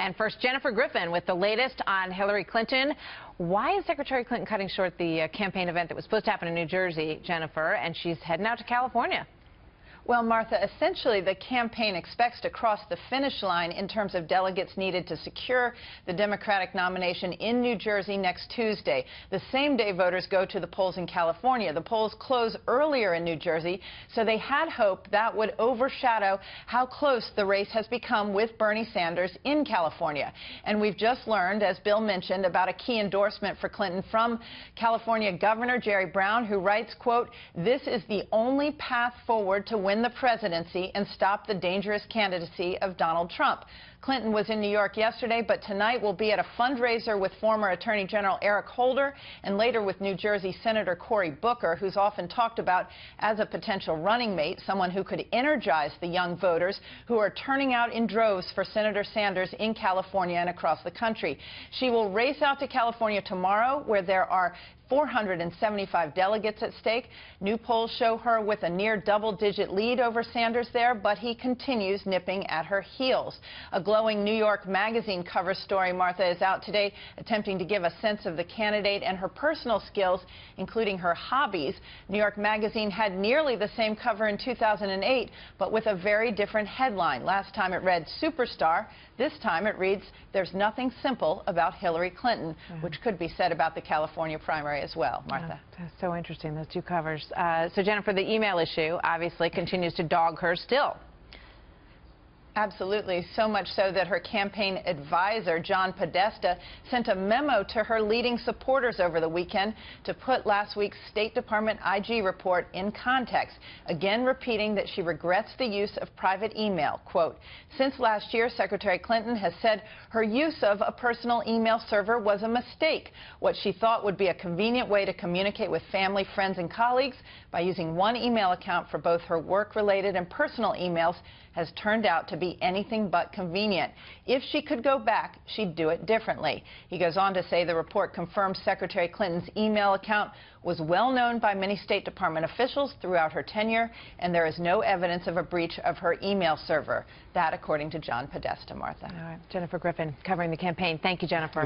And first, Jennifer Griffin with the latest on Hillary Clinton. Why is Secretary Clinton cutting short the campaign event that was supposed to happen in New Jersey, Jennifer, and she's heading out to California? Well, Martha, essentially the campaign expects to cross the finish line in terms of delegates needed to secure the Democratic nomination in New Jersey next Tuesday. The same day voters go to the polls in California. The polls close earlier in New Jersey, so they had hoped that would overshadow how close the race has become with Bernie Sanders in California. And we've just learned, as Bill mentioned, about a key endorsement for Clinton from California Governor Jerry Brown, who writes, quote, "This is the only path forward to win the presidency and stop the dangerous candidacy of Donald Trump." Clinton was in New York yesterday, but tonight will be at a fundraiser with former Attorney General Eric Holder and later with New Jersey Senator Cory Booker, who's often talked about as a potential running mate, someone who could energize the young voters who are turning out in droves for Senator Sanders in California and across the country. She will race out to California tomorrow, where there are 475 delegates at stake. New polls show her with a near double-digit lead over Sanders there, but he continues nipping at her heels. A glowing New York Magazine cover story, Martha, is out today attempting to give a sense of the candidate and her personal skills, including her hobbies. New York Magazine had nearly the same cover in 2008, but with a very different headline. Last time it read Superstar. This time it reads, "There's nothing simple about Hillary Clinton," which could be said about the California primary as well, Martha. That's so interesting, those two covers. So, Jennifer, the email issue obviously continues to dog her still. Absolutely, so much so that her campaign advisor, John Podesta, sent a memo to her leading supporters over the weekend to put last week's State Department IG report in context, again repeating that she regrets the use of private email. Quote, "Since last year, Secretary Clinton has said her use of a personal email server was a mistake. What she thought would be a convenient way to communicate with family, friends, and colleagues by using one email account for both her work-related and personal emails has turned out to be anything but convenient. If she could go back, she'd do it differently." He goes on to say the report confirms Secretary Clinton's email account was well known by many State Department officials throughout her tenure, and there is no evidence of a breach of her email server. That, according to John Podesta, Martha. All right. Jennifer Griffin covering the campaign. Thank you, Jennifer.